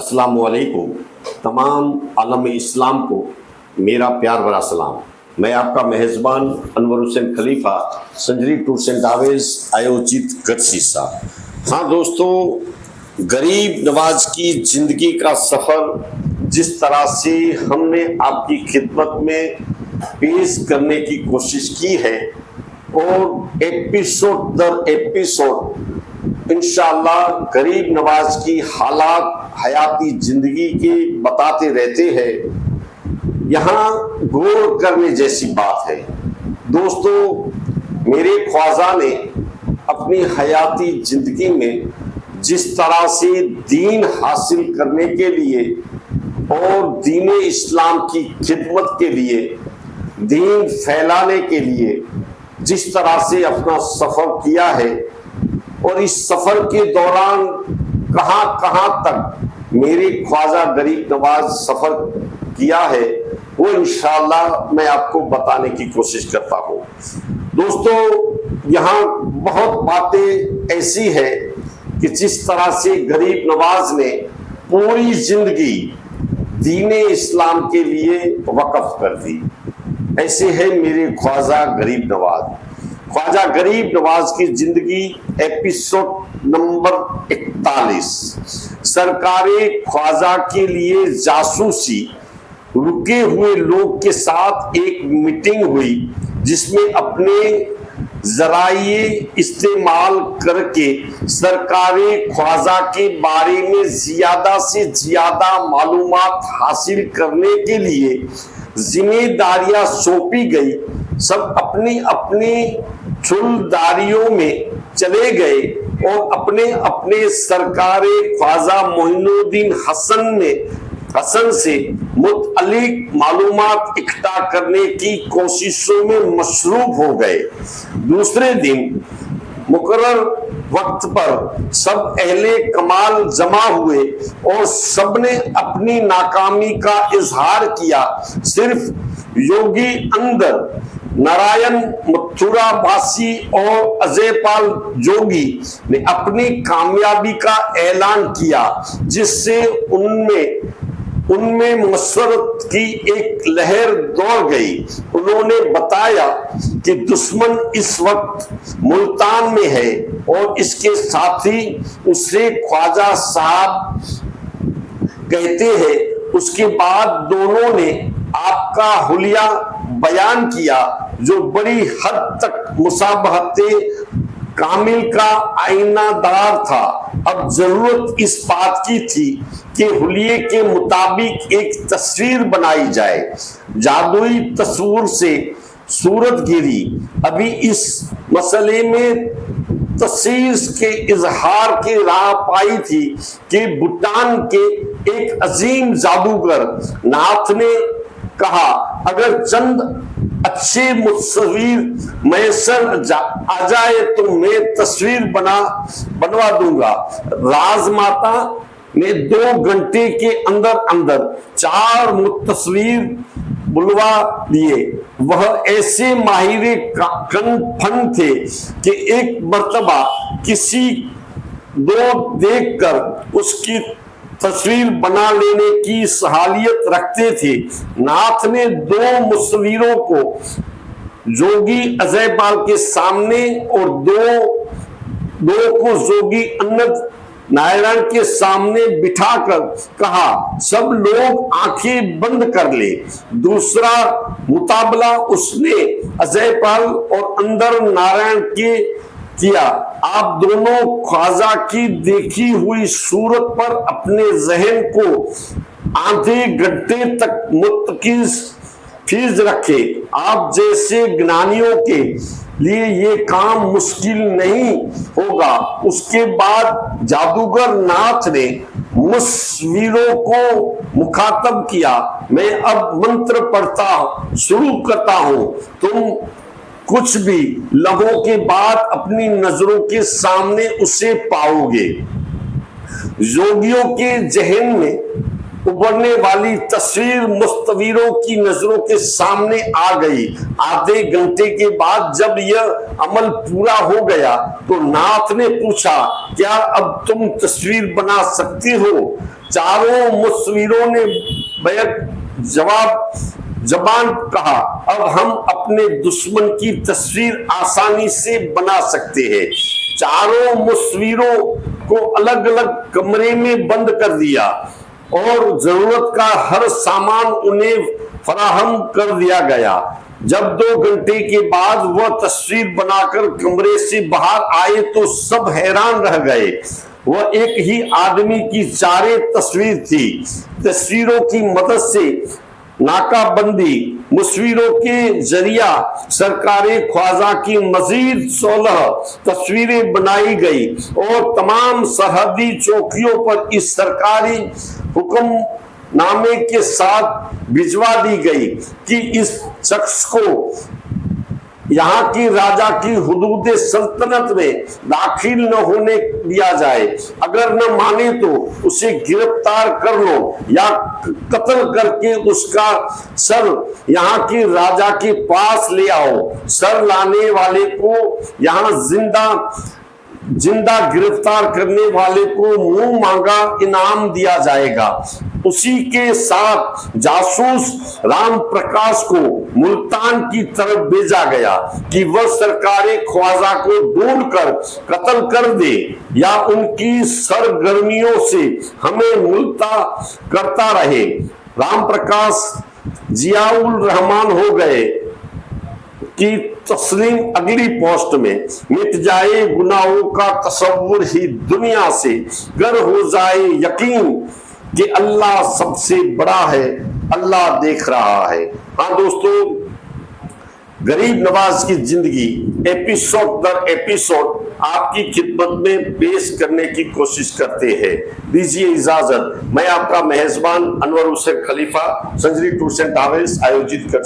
अस्सलामुअलैकुम। तमाम आलम इस्लाम को मेरा प्यार भरा सलाम। मैं आपका मेहज़बान अनवर हुसैन खलीफा, संजरी टूर्स एंड ट्रैवल्स आयोजित गढ़सीसा। हाँ दोस्तों, गरीब नवाज की ज़िंदगी का सफ़र जिस तरह से हमने आपकी खिदमत में पेश करने की कोशिश की है और एपिसोड दर एपिसोड इंशाअल्लाह गरीब नवाज की हालात हयाती जिंदगी के बताते रहते हैं। यहाँ गौर करने जैसी बात है दोस्तों। मेरे ख्वाजा ने अपनी हयाती जिंदगी में जिस तरह से दीन हासिल करने के लिए और दीन इस्लाम की खिदमत के लिए, दीन फैलाने के लिए जिस तरह से अपना सफर किया है और इस सफर के दौरान कहां कहां तक मेरे ख्वाजा गरीब नवाज सफर किया है, वो इंशाअल्लाह मैं आपको बताने की कोशिश करता हूं। दोस्तों, यहाँ बहुत बातें ऐसी है कि जिस तरह से गरीब नवाज ने पूरी जिंदगी दीन इस्लाम के लिए वक्फ कर दी। ऐसे है मेरे ख्वाजा गरीब नवाज। ख्वाजा गरीब नवाज की जिंदगी एपिसोड नंबर 41। सरकारे ख्वाजा के लिए जासूसी, रुके हुए लोग के साथ एक मीटिंग हुई जिसमें अपने जराये इस्तेमाल करके सरकारे ख्वाजा के बारे में ज्यादा से ज्यादा मालूमात हासिल करने के लिए जिम्मेदारियां सौंपी गई। सब अपनी अपनी चुलदारियों में चले गए और अपने अपने सरकारे ख्वाजा मोइनुद्दीन हसन से मुतअल्लिक मालूमात इकट्ठा करने की कोशिशों में मशरूफ हो गए। दूसरे दिन मुकर्रर वक्त पर सब अहले कमाल जमा हुए और सबने अपनी नाकामी का इजहार किया। सिर्फ योगी अंदर, नारायण मथुराबासी और अजयपाल जोगी ने अपनी कामयाबी का ऐलान किया, जिससे उनमें मसरत की एक लहर दौड़ गई। उन्होंने बताया कि दुश्मन इस वक्त मुल्तान में है और इसके साथी उसे ख्वाजा साहब कहते हैं। उसके बाद दोनों ने आपका हुलिया बयान किया जो बड़ी हद तक मुसाबहते कामिल का आईनादार था। अब जरूरत इस बात की थी कि हुलिये के मुताबिक एक तस्वीर बनाई जाए। जादुई तस्वीर से सूरत गिरी। अभी इस मसले में तस्वीर के इजहार की राह पाई थी कि भूटान के एक अजीम जादूगर नाथ ने कहा, अगर चंद अच्छे मुसव्विर मैसर आ जाए तो मैं तस्वीर बनवा दूंगा। राजमाता ने 2 घंटे के अंदर अंदर 4 मुतस्वीर बुलवा लिए। वह ऐसे माहिर फन थे कि एक मर्तबा किसी दो देखकर उसकी तस्वीर बना लेने की सहालियत रखते थे। नाथ ने 2 मुसव्विरों को जोगी अजयपाल के सामने और दो को जोगी अन्नत नारायण के सामने बिठाकर कहा, सब लोग आंखें बंद कर ले। दूसरा मुकाबला उसने अजयपाल और अंदर नारायण के किया। आप दोनों ख्वाजा की देखी हुई सूरत पर अपने जहन को आधे घंटे तक मुतकीज रखे। आप जैसे ज्ञानियों के लिए ये काम मुश्किल नहीं होगा। उसके बाद जादूगर नाथ ने मुसव्विरों को मुखातब किया, मैं अब मंत्र पढ़ता शुरू करता हूं। तुम कुछ भी लम्हों के बाद अपनी नजरों के सामने उसे पाओगे। योगियों के जहन में उभरने वाली तस्वीर मुस्तवीरों की नजरों के सामने आ गई। आधे घंटे के बाद जब यह अमल पूरा हो गया तो नाथ ने पूछा, क्या अब तुम तस्वीर बना सकती हो? चारों मुस्लिमों ने बैक जबान कहा, अब हम अपने दुश्मन की तस्वीर आसानी से बना सकते हैं। चारों मुस्लिमों को अलग अलग कमरे में बंद कर दिया और जरूरत का हर सामान उन्हें फराहम कर दिया गया। जब 2 घंटे के बाद वह तस्वीर बनाकर कमरे से बाहर आए तो सब हैरान रह गए। वह एक ही आदमी की 4 तस्वीर थी। तस्वीरों की मदद से नाकाबंदी मुस्लिमों के जरिया सरकारे ख्वाजा की मजीद 16 तस्वीरें बनाई गई और तमाम सरहदी चौकियों पर इस सरकारी हुक्म नामे के साथ भिजवा दी गई कि इस शख्स को यहाँ की राजा की हुदूद सल्तनत में दाखिल न होने दिया जाए। अगर न माने तो उसे गिरफ्तार कर लो या कत्ल करके उसका सर यहाँ की राजा के पास ले आओ। सर लाने वाले को यहाँ जिंदा गिरफ्तार करने वाले को मुंह मांगा इनाम दिया जाएगा। उसी के साथ जासूस राम प्रकाश को मुल्तान की तरफ भेजा गया कि वह सरकारे ख्वाजा को ढूंढकर कत्ल कर दे या उनकी सरगर्मियों से हमें मुल्ता करता रहे। राम प्रकाश जियाउल रहमान हो गए कि तस्लीम अगली पोस्ट में मिट जाए गुनाहों का तसव्वुर ही दुनिया से, गर हो जाए यकीन कि अल्लाह सबसे बड़ा है, अल्लाह देख रहा है। हाँ दोस्तों, गरीब नवाज की जिंदगी एपिसोड दर एपिसोड आपकी खिदमत में पेश करने की कोशिश करते हैं। दीजिए इजाजत, मैं आपका मेहजबान अनवर हुसैन खलीफा, संजरी टूर्स एंड ट्रैवल्स आयोजित कर